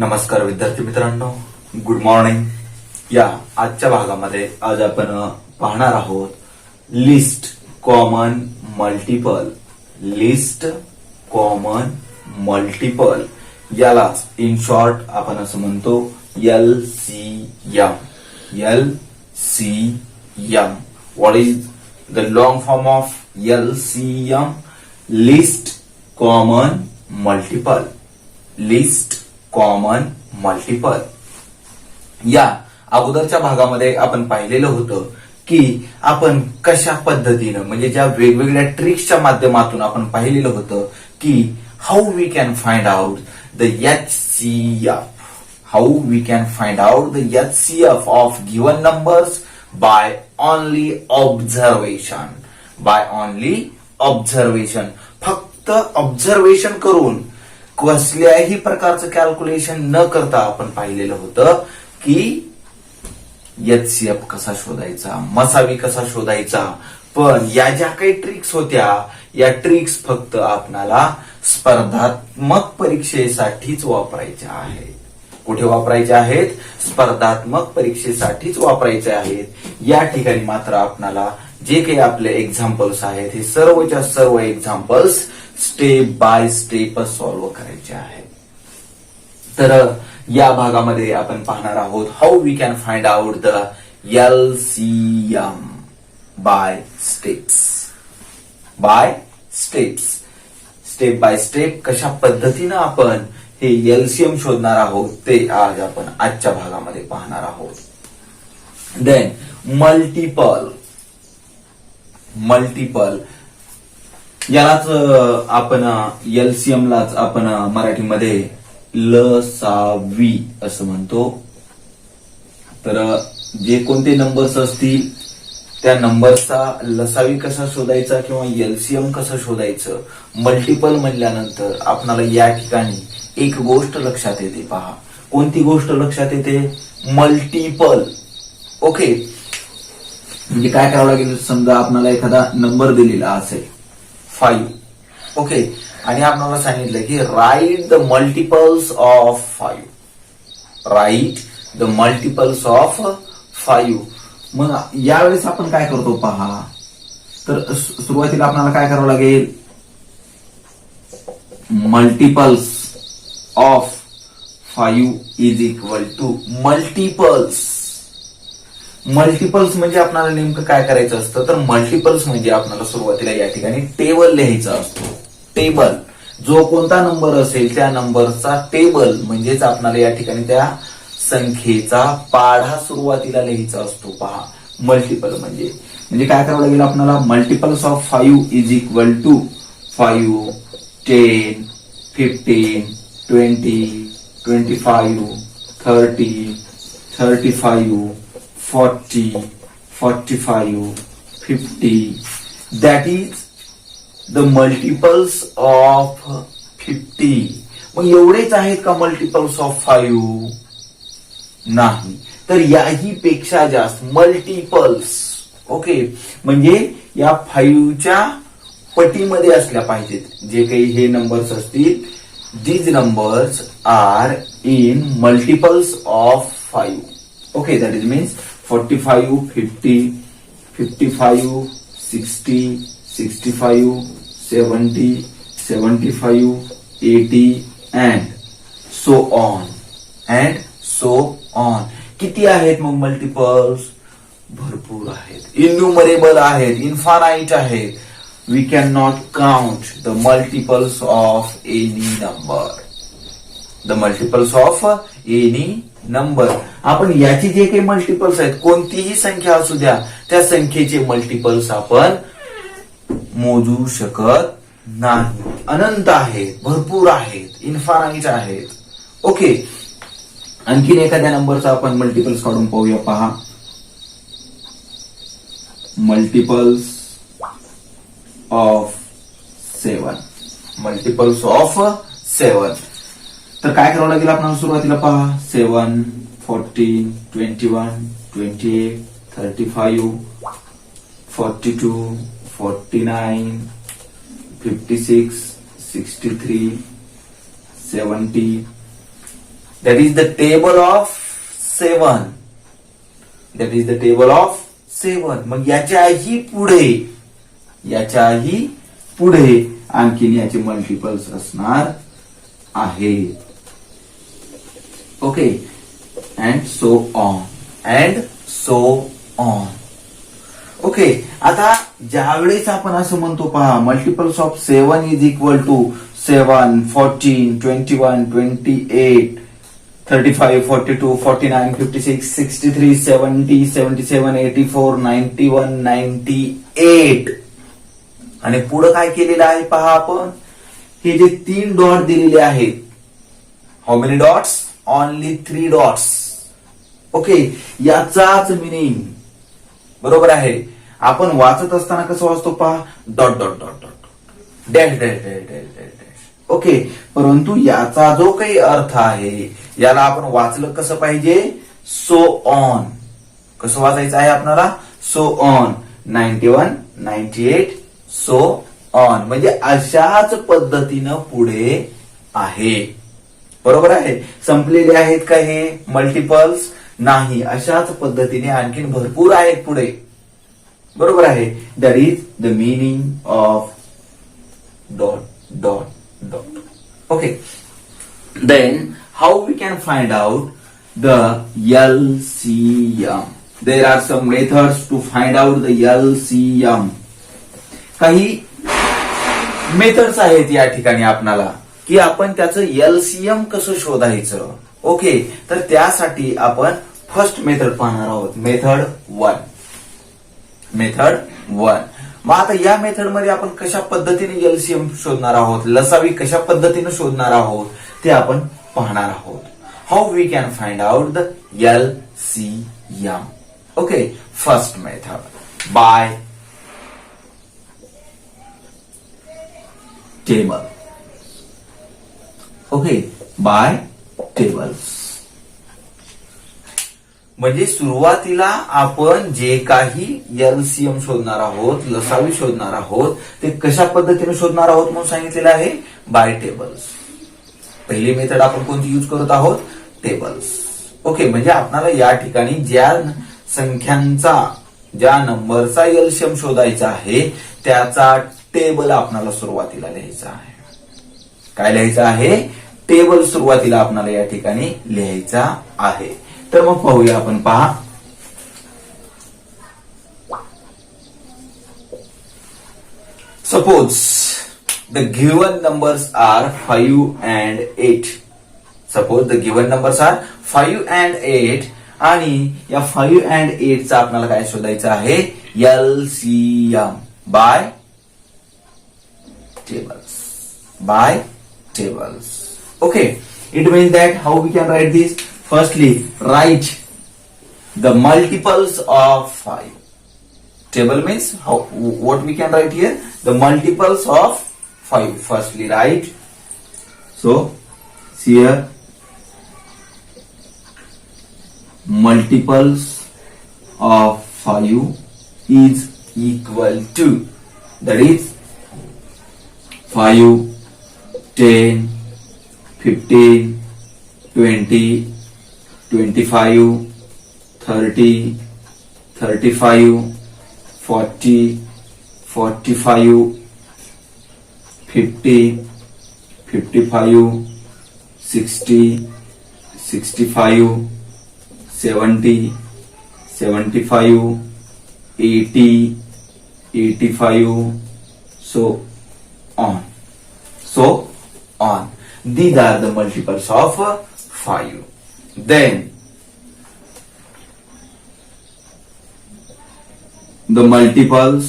नमस्कार विद्यार्थी मित्रांनो, गुड मॉर्निंग. या आजच्या भागामध्ये आज आपण पाहणार आहोत list common multiple. List common multiple यालाच इन शॉर्ट आपण असं म्हणतो LCM. LCM. What is the long form of LCM? List common multiple. List common multiple. या अगोदरच्या भागामध्ये आपण पाहिलेलं होतं की आपण कशा पद्धतीनं म्हणजे ज्या वेगवेगळ्या ट्रिक्सच्या माध्यमातून आपण पाहिलेलं होतं की how we can find out the HCF. How we can find out the HCF of given numbers by only observation. By only observation. फक्त ऑब्झर्वेशन करून कसल्याही प्रकारचं कॅल्क्युलेशन न करता आपण पाहिलेलं होतं की HCF कसा शोधायचा, मसावी कसा शोधायचा. पण या ज्या काही ट्रिक्स होत्या या ट्रिक्स फक्त आपणाला स्पर्धात्मक परीक्षेसाठीच वापरायच्या आहेत. कुठे वापरायच्या आहेत? स्पर्धात्मक परीक्षेसाठीच वापरायचे आहेत. या ठिकाणी मात्र आपणाला जे काही आपले एक्झाम्पल्स आहेत हे सर्वच्या सर्व examples step by step solve करायचे आहेत. तर या भागामध्ये आपण पाहणार आहोत how we can find out the LCM by steps. By steps. Step by step कशा पद्धतीनं आपण हे LCM शोधणार आहोत ते आज आपण आजच्या भागामध्ये पाहणार आहोत. Then multiple. मल्टिपल यालाच आपण LCM लाच आपण मराठीमध्ये लसावी असं म्हणतो. तर जे कोणते नंबर्स असतील त्या नंबरचा लसावी कसा शोधायचा किंवा LCM कसं शोधायचं. मल्टिपल म्हणल्यानंतर आपणाला या ठिकाणी एक गोष्ट लक्षात येते. पहा कोणती गोष्ट लक्षात येते? मल्टिपल. ओके, म्हणजे काय करावं लागेल? समजा आपल्याला एखादा नंबर दिलेला असेल 5. ओके, आणि आपल्याला सांगितलं की right the multiples of 5. Right the multiples of 5. मग यावेळेस आपण काय करतो पहा. तर सुरुवातीला आपल्याला काय करावं लागेल? Multiples of 5 is equal to multiples. Multiples म्हणजे आपल्याला नेमकं काय करायचं असतं? तर मल्टिपल्स म्हणजे आपल्याला सुरुवातीला या ठिकाणी टेबल लिहायचा असतो. टेबल जो कोणता नंबर असेल त्या नंबरचा टेबल म्हणजेच आपल्याला या ठिकाणी त्या संख्येचा पाढा सुरुवातीला लिहायचा असतो. पहा मल्टिपल म्हणजे काय करावं लागेल आपल्याला? Multiples of 5 is equal to 5, 10, 15, 20, 25, 30, 35, 40, 45, 50. That is the multiples of 50. मग एवढेच आहेत का मल्टिपल्स ऑफ 5? नाही, तर याही पेक्षा जास्त मल्टिपल्स. ओके, म्हणजे या 5च्या पटीमध्ये असल्या पाहिजेत जे काही हे नंबर्स असतील. these numbers are in multiples of 5. Okay, that is means 45, 50, 55, 60, 65, 70, 75, 80 and so on. And so on. किती आहेत मग मल्टिपल्स? भरपूर आहेत. इन्युमरेबल आहेत. इन्फानाइट आहेत. We cannot count the multiples of any number. The multiples of any number. आपण याची जे काही मल्टिपल्स आहेत कोणतीही संख्या असू द्या त्या संख्येचे मल्टिपल्स आपण मोजू शकत नाही. अनंत आहेत, भरपूर आहेत, इन्फानाइट आहेत. ओके, आणखीन एखाद्या नंबरचा आपण मल्टिपल्स काढून पाहूया. पहा मल्टिपल्स ऑफ 7. Multiples of 7. तर काय करावं लागेल आपल्याला सुरुवातीला? पहा 7, 14, 21, 28, 35, 42, 49, 56, 63, 70, That is the table of 7. That is the table of 7. मग याच्याही पुढे आणखीन याचे मल्टिपल्स असणार आहे. Okay, and so on. Okay, आता ज्यावेळेस आपण असं म्हणतो पहा, multiples of 7 is equal to 7, 14, 21, 28, 35, 42, 49, 56, 63, 70, 77, 84, 91, 98 आणि पुढे काय केलेलं आहे पहा आपण, हे जे 3 डॉट दिलेले आहेत, how many dots? Only 3 dots. Okay, याचाच मिनिंग बरोबर आहे. आपण वाचत असताना कसं वाचतो पहा, dot dot dot dot dash dash dash dash dash. Okay, परंतु याचा जो काही अर्थ आहे, याला आपण वाचलं कसं पाहिजे, सो ऑन. कसं वाचायचं आहे आपल्याला, सो ऑन. 91, 98, so on. म्हणजे अशाच पद्धतीनं पुढे आहे. बरोबर आहे. संपलेले आहेत का हे मल्टिपल्स? नाही, अशाच पद्धतीने आणखीन भरपूर आहेत पुढे. बरोबर आहे. That is the meaning of dot dot dot. Okay, then how we can find out the LCM? There are some methods to find out the LCM. काही मेथड्स आहेत या ठिकाणी आपणाला, की आपण त्याचं LCM कसं शोधायचं. ओके, तर त्यासाठी आपण फर्स्ट मेथड पाहणार आहोत, मेथड 1. मग आता या मेथड मध्ये आपण कशा पद्धतीने LCM शोधणार आहोत, लसावी कशा पद्धतीने शोधणार आहोत, ते आपण पाहणार आहोत. How we can find out the LCM. Okay, first method by table. Okay, by tables. म्हणजे सुरुवातीला आपण जे काही LCM शोधणार आहोत, लसावी शोधणार आहोत, ते कशा पद्धतीने शोधणार आहोत म्हणून सांगितलेलं आहे, बाय टेबल्स. पहिली मेथड आपण कोणती यूज करत आहोत, टेबल्स. ओके, म्हणजे आपल्याला या ठिकाणी ज्या संख्यांचा, ज्या नंबरचा LCM शोधायचा आहे, त्याचा टेबल आपल्याला सुरुवातीला लिहायचा आहे. काय लिहायचं आहे, टेबल सुरुवातीला आपल्याला या ठिकाणी लिहायचा आहे. तर मग पाहूया आपण, पहा. Suppose the given numbers are 5 and 8. Suppose the given numbers are 5 and 8 आणि या 5 and 8 चा आपल्याला काय शोधायचं आहे, LCM by tables. By tables. Okay, it means that how we can write this? Firstly, write the multiples of 5. Table means how, what we can write here? The multiples of 5. Firstly, write. So, here multiples of 5 is equal to, that is 5, 10, 15, 20, 25, 30, 35, 40, 45, 50, 55, 60, 65, 70, 75, 80, 85, so on. These are the multiples of 5. Then the multiples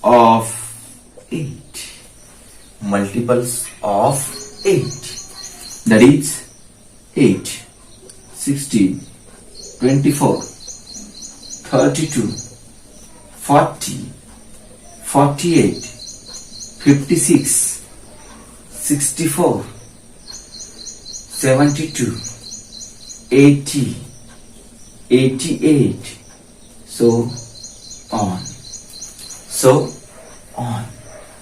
of 8. Multiples of 8. That is 8, 16, 24, 32, 40, 48, 56, 64, 72, 80, 88, so on.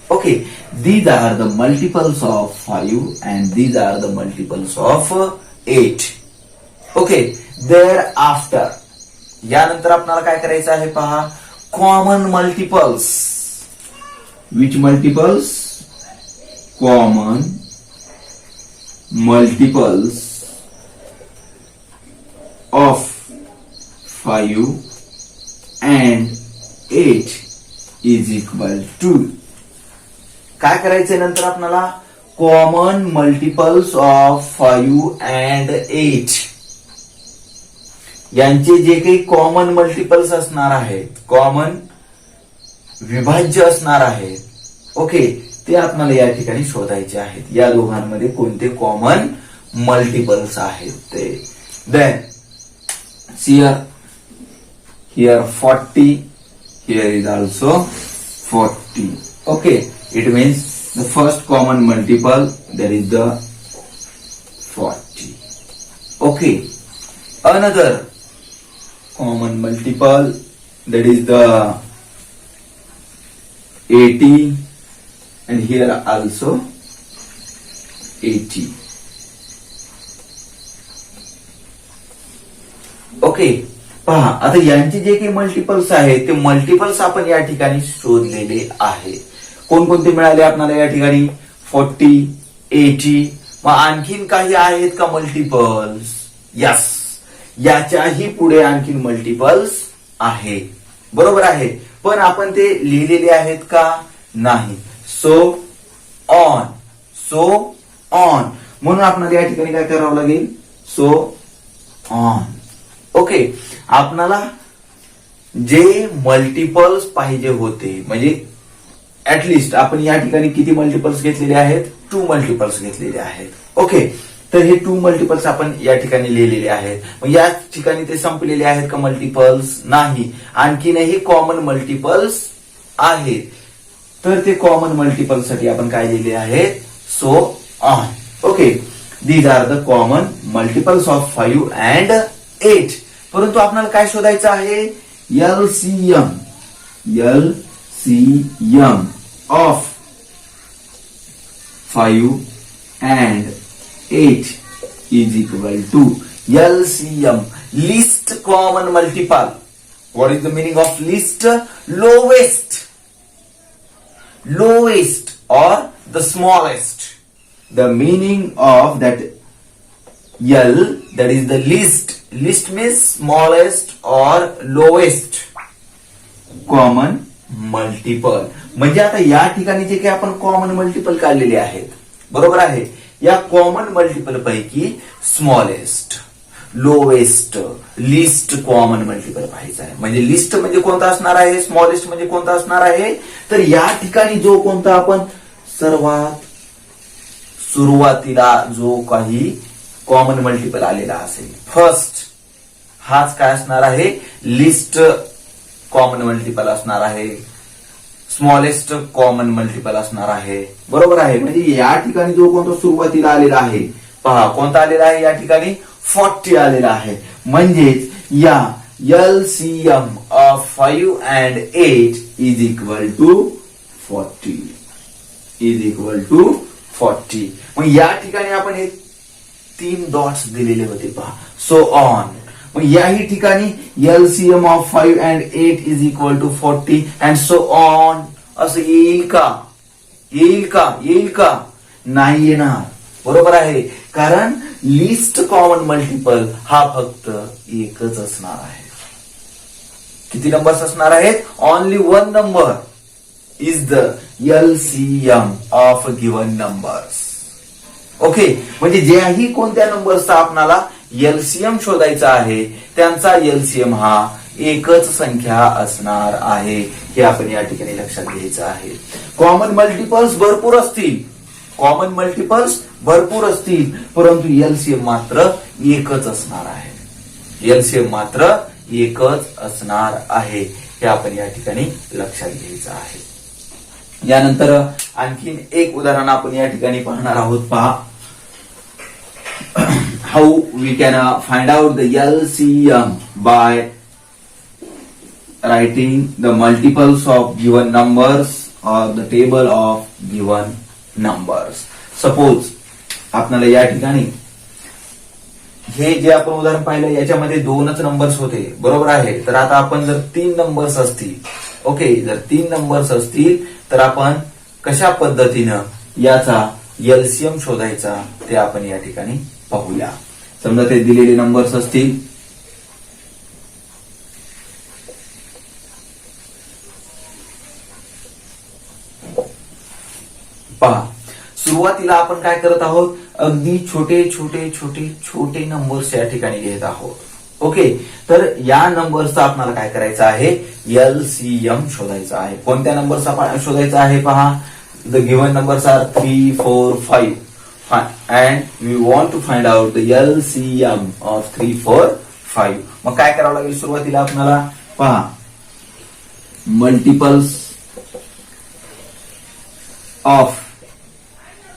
Okay, these are the multiples of 5 and these are the multiples of 8. Okay, thereafter यानंतर आपल्याला काय करायचं आहे पहा, common multiples. Which multiples? Common multiples of 5 and 8 is equal to. काय करायचंय नंतर आपल्याला, कॉमन मल्टिपल्स ऑफ 5 and 8 यांचे जे काही कॉमन मल्टिपल्स असणार आहेत, कॉमन विभाज्य असणार आहेत, ओके, ते आपल्याला या ठिकाणी शोधायचे आहेत. या दोघांमध्ये कोणते कॉमन मल्टिपल्स आहेत ते. Then here 40, here is also 40. Okay, it means the first common multiple, that is the 40. Okay, another common multiple, that is the 80, and here also 80. Okay, पहा आता यांचे जे काही मल्टिपल्स आहेत ते मल्टिपल्स आपण या ठिकाणी शोधलेले आहे. कोणकोणते मिळाले आपल्याला या ठिकाणी? 40, 80. मग आणखीन काही आहेत का मल्टिपल्स? यस, याच्याही पुढे आणखीन मल्टिपल्स आहेत, बरोबर आहे. पण आपण ते लिहिलेले आहेत का? नाही. So on, so on. म्हणून आपल्याला या ठिकाणी काय करावं लागेल? So on. ओके, आपणाला जे मल्टिपल्स पाहिजे होते, म्हणजे ऍटलिस्ट आपण या ठिकाणी किती मल्टिपल्स घेतलेले आहेत? 2 मल्टिपल्स घेतलेले आहेत. ओके, तर हे 2 मल्टिपल्स आपण या ठिकाणी लिहिलेले आहेत. मग या ठिकाणी ते संपलेले आहेत का मल्टिपल्स? नाही, आणखीनही कॉमन मल्टिपल्स आहेत. तर ते कॉमन मल्टिपल्स साठी आपण काय लिहिले आहेत? So on. Okay, these are the common multiples of 5 and 8. परंतु आपल्याला काय शोधायचं आहे? LCM. LCM of 5 and 8 is equal to LCM, least common multiple. What is the meaning of least? Lowest. Lowest or the smallest. The meaning of that L, that is the least. Least means smallest or lowest common multiple. म्हणजे आता या ठिकाणी जे काही आपण common multiple काढलेले आहेत, बरोबर आहे, या कॉमन मल्टिपल पैकी smallest, lowest, list common multiple पाहायचा आहे. म्हणजे लिस्ट म्हणजे कोणता असणार आहे? स्मॉलेस्ट म्हणजे कोणता असणार आहे? तर या ठिकाणी जो कोणता आपण सर्वात सुरुवातीला जो काही कॉमन मल्टिपल आलेला असेल, फर्स्ट, हाच काय असणार आहे? लिस्ट कॉमन मल्टिपल असणार आहे, स्मॉलेस्ट कॉमन मल्टिपल असणार आहे, बरोबर आहे. म्हणजे या ठिकाणी जो कोणता सुरुवातीला आलेला आहे, पहा कोणता आलेला आहे या ठिकाणी? 40 आलेला आहे. म्हणजेच या LCM of 5 and 8 is equal to 40. Is equal to 40. मग या ठिकाणी आपण हे 3 डॉट्स दिलेले होते पहा, सो ऑन. मग याही ठिकाणी LCM of 5 and 8 is equal to 40 and so on असं येईल का? येईल का? येईल का? नाही येणार, बरोबर आहे. कारण लिस्ट कॉमन मल्टिपल हा फक्त एकच असणार आहे. किती नंबर्स असणार आहेत? Only 1 number is the LCM of given numbers. Okay, म्हणजे ज्याही कोणत्या नंबरचा आपणाला LCM शोधायचा आहे त्यांचा LCM हा एकच संख्या असणार आहे, हे आपण या ठिकाणी लक्षात घ्यायचं आहे. कॉमन मल्टिपल्स भरपूर असतील, कॉमन मल्टिपल्स भरपूर असतील, परंतु LCM मात्र एकच असणार आहे. LCM मात्र एकच असणार आहे, हे आपण या ठिकाणी लक्षात घ्यायचं आहे. यानंतर आणखीन एक उदाहरण आपण या ठिकाणी पाहणार आहोत. पहा, how we can find out the LCM by writing the multiples of given numbers or the table of given numbers. Suppose आपल्याला या ठिकाणी हे जे आपण उदाहरण पाहिलं याच्यामध्ये 2च नंबर्स होते, बरोबर आहे. तर आता आपण जर 3 नंबर्स असतील, ओके, जर 3 नंबर्स असतील तर आपण कशा पद्धतीनं याचा एलसीएम शोधायचा ते आपण या ठिकाणी पाहूया. समजा ते दिलेले नंबर्स असतील, पहा सुरुवातीला आपण काय करत आहोत, अगदी छोटे छोटे छोटे छोटे नंबर्स या ठिकाणी घेत आहोत. ओके, तर या नंबरचा आपल्याला काय करायचं आहे, एलसीएम शोधायचा आहे. कोणत्या नंबरचा शोधायचा आहे पहा, the given numbers R 3, 4, 5 and we want to find out the LCM of 3, 4, 5. मग काय करावं लागेल सुरुवातीला आपल्याला, पहा multiples of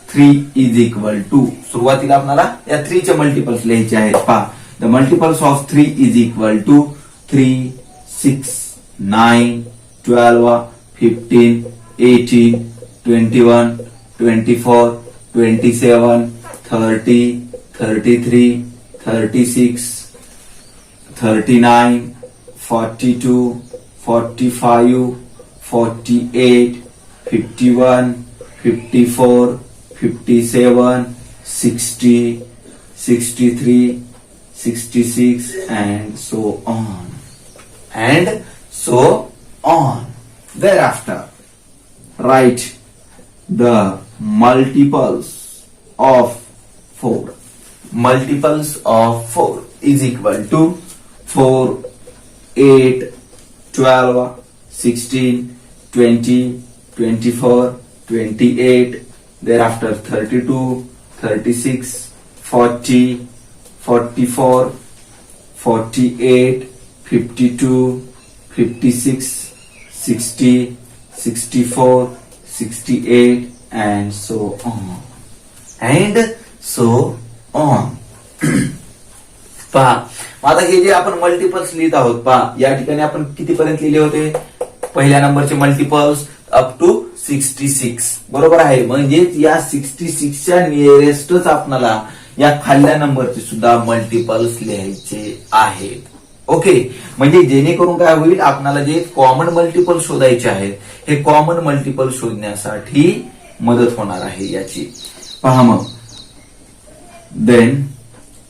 3 is equal to, सुरुवातीला आपल्याला या 3 चे मल्टिपल्स लिहायचे आहेत. पहा the multiples of 3 is equal to 3, 6, 9, 12, 15, 18, 21, 24, 27, 30, 33, 36, 39, 42, 45, 48, 51, 54, 57, 60, 63, 66 and so on. And so on. Thereafter, write the multiples of 4. Multiples of 4 is equal to 4, 8, 12, 16, 20, 24, 28, thereafter 32, 36, 40, 44, 48, 52, 56, 60, 64, 68 and so on. And so on. पहा आता हे जे आपण मल्टिपल्स लिहित आहोत, पहा या ठिकाणी आपण कितीपर्यंत लिहिले होते, पहिल्या नंबरचे मल्टिपल्स अप टू 66, बरोबर आहे. म्हणजेच या 66च्या नियरेस्टच आपल्याला या खाल्ल्या नंबरचे सुद्धा मल्टिपल्स लिहायचे आहेत. ओके, म्हणजे जेणेकरून काय होईल, आपल्याला जे कॉमन मल्टिपल शोधायचे आहेत हे कॉमन मल्टिपल शोधण्यासाठी मदत होणार आहे याची. पहा मग, then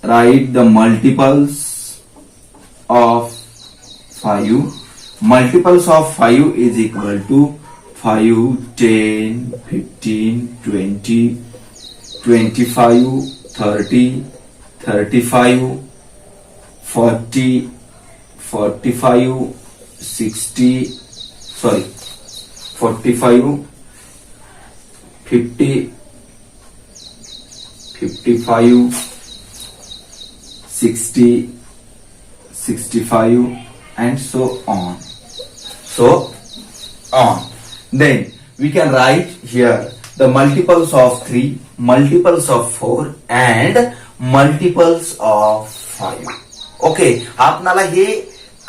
write the multiples of 5. Multiples of 5 is equal to 5, 10, 15, 20, 25, 30, 35, 40, 45, 60, 45, 50, 55, 60, 65 and so on. So on. Then we can write here the multiples of 3, multiples of 4 and multiples of 5. Okay, आपल्याला हे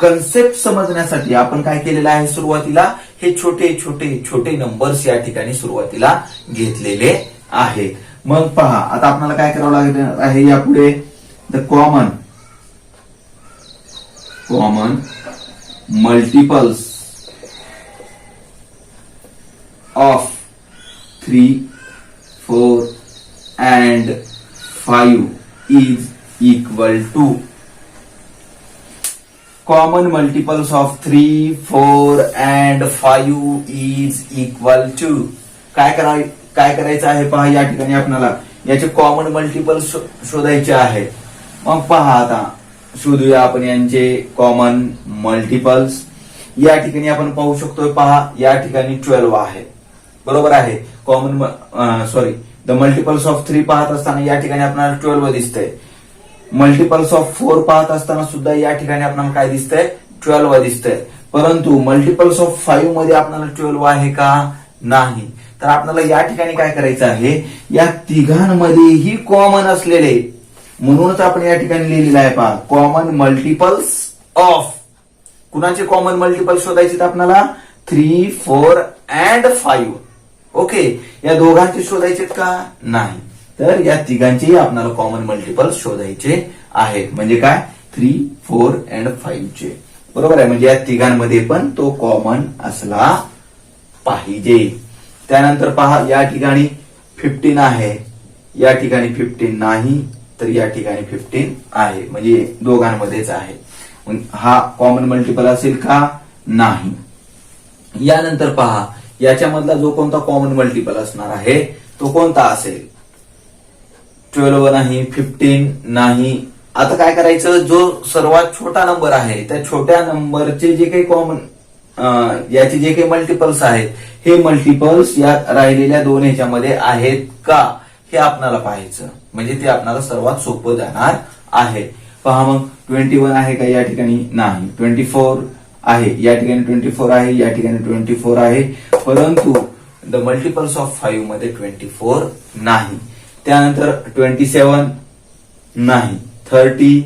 concept समजण्यासाठी आपण काय केलेलं आहे, सुरुवातीला हे छोटे छोटे छोटे नंबर्स या ठिकाणी सुरुवातीला घेतलेले आहेत. मग पहा आता आपल्याला काय करावं लागेल आहे यापुढे, the common multiples of 3, 4 and 5 is equal to common multiples of 3, 4 and 5 is equal to काय करायचं आहे पहा, या ठिकाणी आपल्याला याचे कॉमन मल्टिपल शोधायचे आहेत. मग पहा आता शोधूया आपण यांचे कॉमन मल्टिपल्स. या ठिकाणी आपण पाहू शकतोय, पहा या ठिकाणी 12 आहे, बरोबर आहे. द मल्टिपल्स ऑफ 3 पाहत असताना या ठिकाणी आपल्याला 12 दिसतंय. मल्टिपल्स ऑफ 4 पाहत असताना सुद्धा या ठिकाणी आपल्याला काय दिसतंय, 12 दिसतंय. परंतु मल्टिपल्स ऑफ 5 मध्ये आपल्याला 12 आहे का, नाही. तर आपल्याला या ठिकाणी काय करायचं आहे, या तिघांमध्येही कॉमन असलेले, म्हणूनच आपण या ठिकाणी लिहिलेलं आहे पहा, कॉमन मल्टिपल्स ऑफ. कुणाचे कॉमन मल्टिपल्स शोधायचे आपल्याला, 3, 4 and 5. ओके, या दोघांचे शोधायचे का, नाही. तर या तिघांचेही आपल्याला कॉमन मल्टिपल्स शोधायचे आहेत. म्हणजे काय 3, 4 and 5 चे. बरोबर आहे. म्हणजे या तिघांमध्ये पण तो कॉमन असला पाहिजे. त्यानंतर पहा या ठिकाणी 15 आहे, या ठिकाणी 15 नाही, तर या ठिकाणी 15 आहे. म्हणजे दोघांमध्येच आहे. मग हा कॉमन मल्टिपल असेल का? नाही. यानंतर पहा याच्यामधला जो कोणता कॉमन मल्टिपल असणार आहे तो कोणता असेल? 12 नाही, 15 नाही. आता काय करायचं? जो सर्वात छोटा नंबर आहे त्या छोट्या नंबरचे जे काही कॉमन याचे जे काही मल्टिपल्स आहेत हे मल्टिपल्स या राहिलेल्या दोन ह्याच्यामध्ये आहेत का हे आपल्याला पाहायचं. म्हणजे ते आपल्याला सर्वात सोपं जाणार आहे. पहा मग 21 आहे का? या ठिकाणी नाही. 24 आहे, या ठिकाणी 24 आहे, या ठिकाणी 24 आहे. परंतु द मल्टिपल्स ऑफ 5 मध्ये 24 नाही. त्यानंतर 27 नाही, 30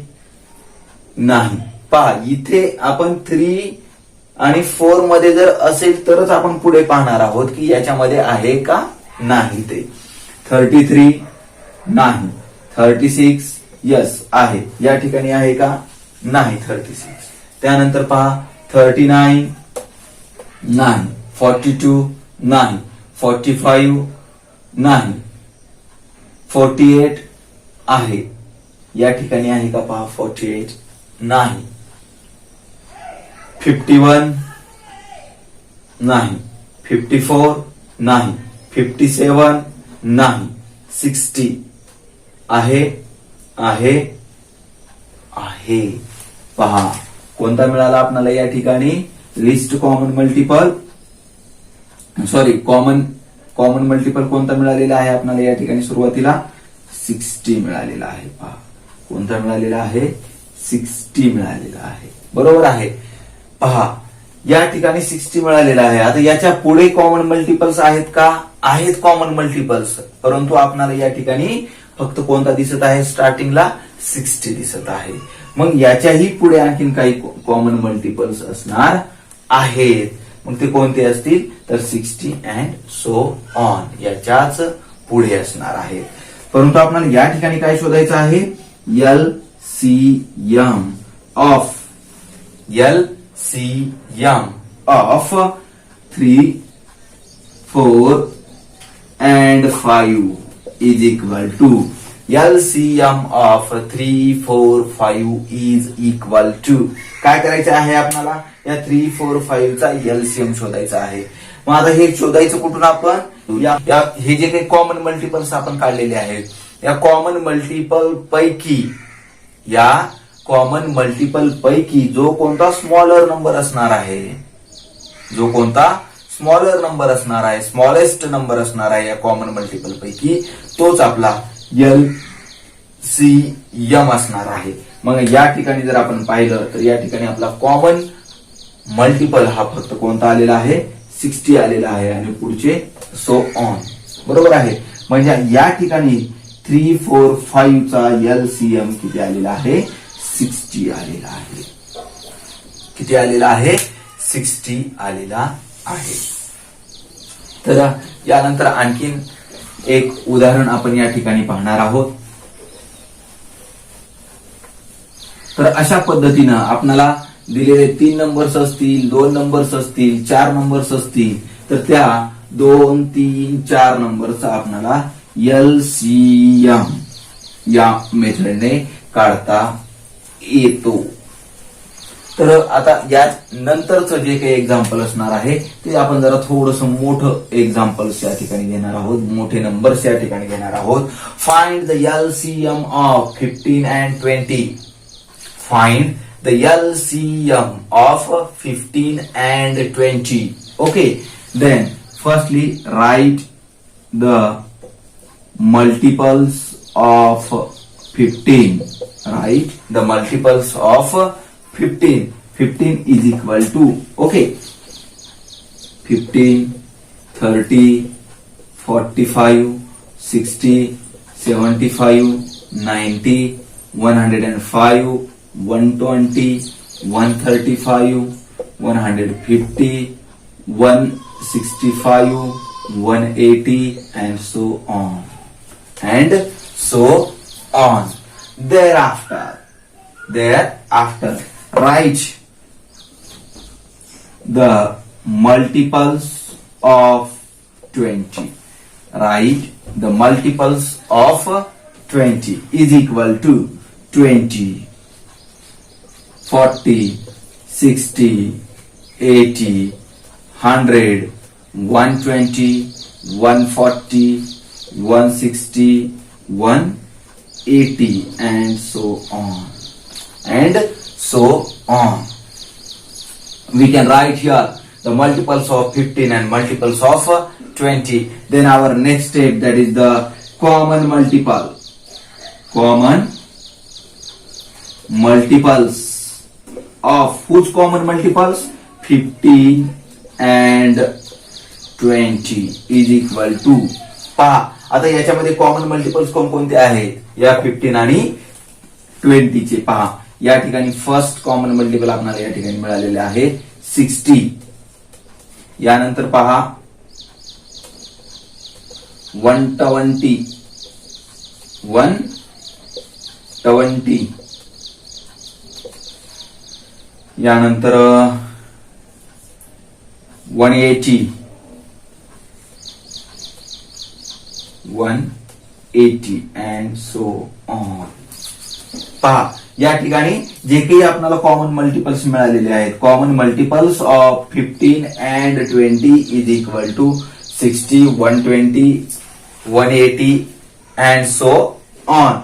नाही. पहा इथे आपण 3 आणि 4 मध्ये जर असेल तरच आपण पुढे पाहणार आहोत की याच्यामध्ये आहे का नाही ते. 33 नाही, 36 यस आहे, या ठिकाणी आहे का? नाही 36. त्यानंतर पहा 39 नाही, 42 नाही, 45 नाही, 48 आहे, या ठिकाणी आहे का? पहा 48 नाही, 51 नाही, 54 नाही, 57 नाही, 60 आहे आहे आहे. पहा कोणता मिळाला आपल्याला या ठिकाणी? List common multiple, sorry common multiple कोणता मिळालेला आहे आपल्याला या ठिकाणी? सुरुवातीला 60 मिळालेला आहे. पहा कोणता मिळालेला आहे? 60 मिळालेला आहे. बरोबर आहे. पहा या ठिकाणी 60 मिळालेला आहे. आता याच्या पुढे कॉमन मल्टिपल्स आहेत का? आहेत कॉमन मल्टिपल्स. परंतु आपल्याला या ठिकाणी फक्त कोणता दिसत आहे? स्टार्टिंगला 60 दिसत आहे. मग याच्याही पुढे आणखीन काही कॉमन मल्टिपल्स असणार आहेत. मग ते कोणते असतील? तर 60 अँड सो ऑन, याच्याच पुढे असणार आहेत. परंतु आपल्याला या ठिकाणी काय शोधायचं आहे? LCM of 3, 4 and 5 is equal to LCM of 3, 4, 5 is equal to. काय करायचं आहे आपल्याला? या 3, 4, 5 चा LCM शोधायचा आहे. मग आता हे शोधायचं कुठून आपण? हे जे काही कॉमन मल्टिपल्स आपण काढलेले आहेत या कॉमन मल्टिपल पैकी जो कोणता स्मॉलर नंबर असणार आहे, जो कोणता स्मॉलर नंबर असणार आहे, स्मॉलेस्ट नंबर असणार आहे या कॉमन मल्टिपल पैकी, तोच आपला LCM असणार आहे. मग या ठिकाणी जर आपण पाहिलं तर या ठिकाणी आपला कॉमन मल्टिपल हा फक्त कोणता आलेला आहे? 60 आलेला आहे आणि पुढचे सो ऑन. बरोबर आहे. म्हणजे या ठिकाणी 3, 4, 5 चा LCM किती आलेला आहे? 60 आलेला आहे. किती आलेला आहे? 60 आलेला आहे. तर यानंतर आणखीन एक उदाहरण आपण या ठिकाणी पाहणार आहोत. तर अशा पद्धतीनं आपल्याला दिलेले 3 नंबर्स असतील, 2 नंबर्स असतील, 4 नंबर्स असतील, तर त्या 2, 3, 4 नंबरचा आपल्याला LCM या मेथडने काढता येतो. तर आता या नंतरचं जे काही एक्झाम्पल असणार आहे ते आपण जरा थोडंसं मोठं एक्झाम्पल्स या ठिकाणी घेणार आहोत, मोठे नंबर्स या ठिकाणी घेणार आहोत. Find the LCM of 15 and 20. Find the LCM of 15 and 20. Okay, then firstly write the multiples of 15. Write the multiples of 15. 15 is equal to, okay, 15, 30, 45, 60, 75, 90, 105, 120, 135, 150, 165, 180 and so on. thereafter write the multiples of 20. Write the multiples of 20 is equal to 20, 40, 60, 80, 100, 120, 140, 160, 180, and so on. We can write here the multiples of 15 and multiples of 20. Then our next step, that is the common multiple. Common multiples of whose common multiples? 15 and 20 is equal to. पहा आता याच्यामध्ये common multiples कोणकोणते आहेत या 15 आणि 20 चे. पहा या ठिकाणी फर्स्ट कॉमन मल्टिपल आपल्याला या ठिकाणी मिळालेले आहे 60. यानंतर पहा 120, 120. यानंतर 180, 180 and so on. पहा या ठिकाणी जे काही आपल्याला कॉमन मल्टिपल्स मिळालेले आहेत, common multiples of 15 and 20 is equal to 60, 120, 180 and so on.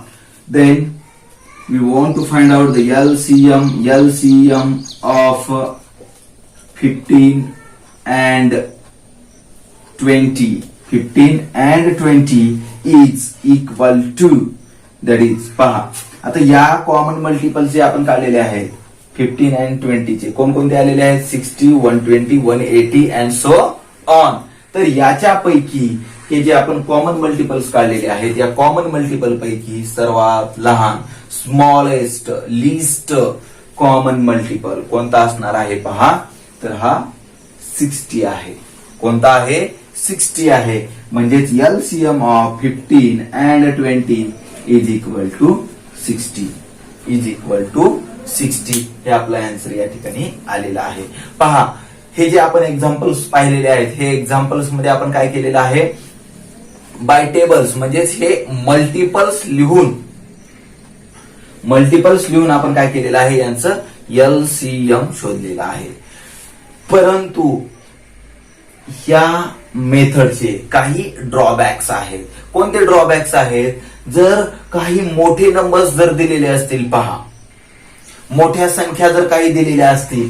Then we want to find out the LCM of 15 and 20. 15 and 20 is equal to, that is, पहा आता या कॉमन मल्टिपल्स जे आपण काढलेले आहेत 15 and 20 चे कोणकोणते आलेले आहेत? 60, 120, 180 and so on. तर याच्यापैकी हे जे आपण कॉमन मल्टिपल्स काढलेले आहेत, या कॉमन मल्टिपल पैकी सर्वात लहान स्मॉलेस्ट लिस्ट कॉमन मल्टिपल कोणता असणार आहे? पहा तर हा 60 आहे. कोणता आहे? 60 आहे. म्हणजेच LCM of 15 and 20 is equal to 60. Is equal to 60 हे आपला आन्सर या ठिकाणी आलेला आहे. पहा हे जे आपण एक्झाम्पल्स पाहिलेले आहेत, हे एक्झाम्पल्स मध्ये आपण काय केलेलं आहे? बाय टेबल्स म्हणजेच हे मल्टिपल्स लिहून आपण काय केलेलं आहे? यांचं LCM शोधलेलं आहे. परंतु या मेथडचे काही ड्रॉबॅक्स आहेत. कोणते ड्रॉबॅक्स आहेत? जर काही मोठे नंबर्स जर दिलेले असतील, पहा मोठ्या संख्या जर काही दिलेल्या असतील,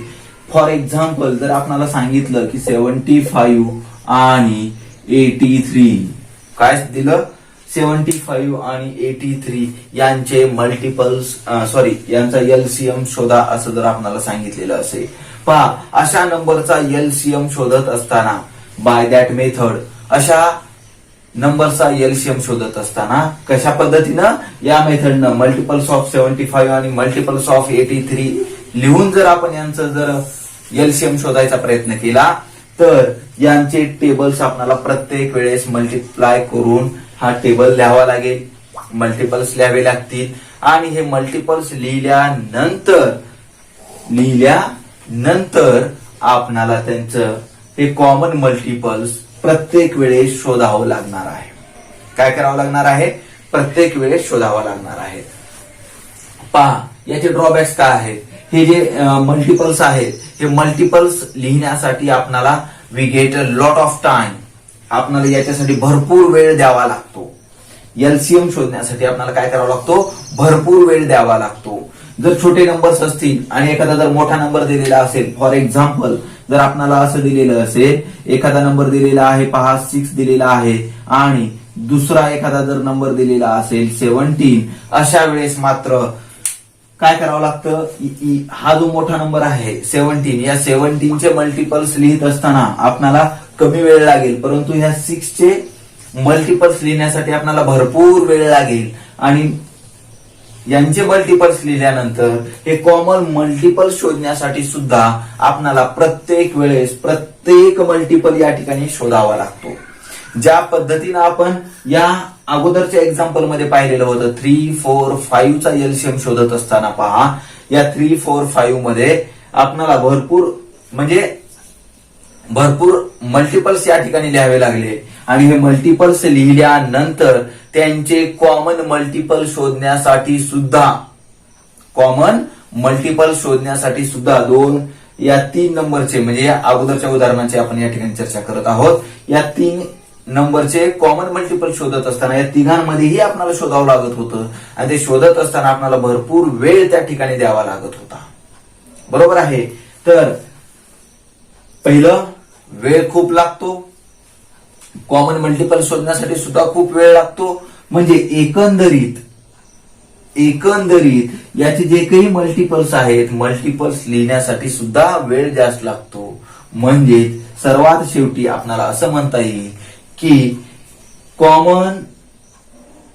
फॉर एक्झाम्पल जर आपल्याला सांगितलं की 75 आणि 83, काय दिलं? 75 आणि 83 यांचे मल्टिपल्स यांचा LCM शोधा असं जर आपल्याला सांगितलेलं असेल, पहा अशा नंबरचा LCM शोधत असताना बाय दॅट मेथड, अशा नंबरचा LCM शोधत असताना कशा पद्धतीनं? या मेथडनं मल्टिपल्स ऑफ 75 आणि मल्टिपल्स ऑफ 83 लिहून जर आपण यांचं जर LCM शोधायचा प्रयत्न केला तर यांचे टेबल्स आपल्याला प्रत्येक वेळेस मल्टिप्लाय करून हा टेबल लिहावा लागेल, मल्टिपल्स लिहावे लागतील. आणि हे मल्टिपल्स लिहिल्यानंतर आपणाला त्यांचं हे कॉमन मल्टिपल्स प्रत्येक वेळेस शोधावं लागणार आहे. काय करावं लागणार आहे? प्रत्येक वेळेस शोधावं लागणार आहे. पहा याचे ड्रॉबॅक्स काय आहेत? हे जे मल्टिपल्स आहेत, हे मल्टिपल्स लिहिण्यासाठी आपणाला we get a lot of time. आपल्याला याच्यासाठी भरपूर वेळ द्यावा लागतो. LCM शोधण्यासाठी आपल्याला काय करावा लागतो? भरपूर वेळ द्यावा लागतो. जर छोटे नंबर्स असतील आणि एखादा जर मोठा नंबर दिलेला असेल, फॉर एक्झाम्पल जर आपल्याला असं दिलेलं असेल, एखादा नंबर दिलेला आहे, पहा 6 दिलेला आहे, आणि दुसरा एखादा जर नंबर दिलेला असेल 17, अशा वेळेस मात्र काय करावं लागतं? हा जो मोठा नंबर आहे 17, या 17चे मल्टिपल्स लिहित असताना आपल्याला कमी वेळ लागेल, परंतु ह्या 6 चे मल्टिपल्स लिहिण्यासाठी आपल्याला भरपूर वेळ लागेल. आणि यांचे मल्टिपल्स लिहिल्यानंतर हे कॉमन मल्टिपल्स शोधण्यासाठी सुद्धा आपल्याला प्रत्येक वेळेस प्रत्येक मल्टिपल या ठिकाणी शोधावा लागतो. ज्या पद्धतीनं आपण या अगोदरच्या एक्झाम्पल मध्ये पाहिलेलं होतं 3, 4, 5 चा एलसीएम शोधत असताना पहा या 3, 4, 5 मध्ये आपल्याला भरपूर मल्टिपल्स या ठिकाणी लिहावे लागले आणि हे मल्टिपल्स लिहिल्यानंतर त्यांचे कॉमन मल्टिपल शोधण्यासाठी सुद्धा 2 या 3 नंबरचे म्हणजे या अगोदरच्या उदाहरणाची आपण या ठिकाणी चर्चा करत आहोत. या 3 नंबरचे कॉमन मल्टिपल शोधत असताना या तिघांमध्येही आपल्याला शोधावं लागत होतं आणि ते शोधत असताना आपल्याला भरपूर वेळ त्या ठिकाणी द्यावा लागत होता. बरोबर आहे. तर पहिलं वेळ खूप लागतो, कॉमन मल्टिपल शोधण्यासाठी सुद्धा खूप वेळ लागतो. म्हणजे एकंदरीत याचे जे काही मल्टिपल्स आहेत मल्टिपल्स लिहिण्यासाठी सुद्धा वेळ जास्त लागतो. म्हणजे सर्वात शेवटी आपल्याला असं म्हणता येईल की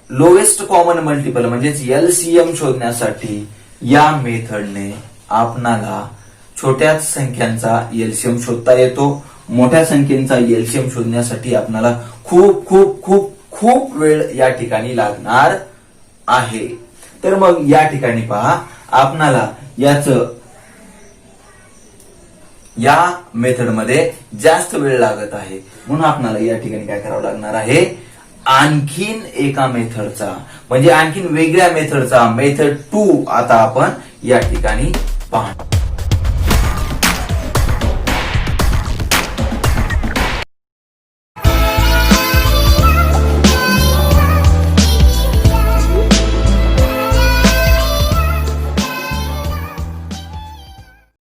लोएस्ट कॉमन मल्टिपल म्हणजेच एलसीएम शोधण्यासाठी या मेथडने आपणाला छोट्या संख्यांचा एलसीएम शोधता येतो. मोठ्या संख्येचा एलसीएम शोधण्यासाठी आपल्याला खूप खूप खूप खूप वेळ या ठिकाणी लागणार आहे. तर मग या ठिकाणी पहा आपणाला या मेथडमध्ये जास्त वेळ लागत आहे म्हणून आपल्याला या ठिकाणी काय करावं लागणार आहे, आणखीन एका मेथडचा म्हणजे आणखीन वेगळ्या मेथडचा मेथड 2 आता आपण या ठिकाणी पाहू.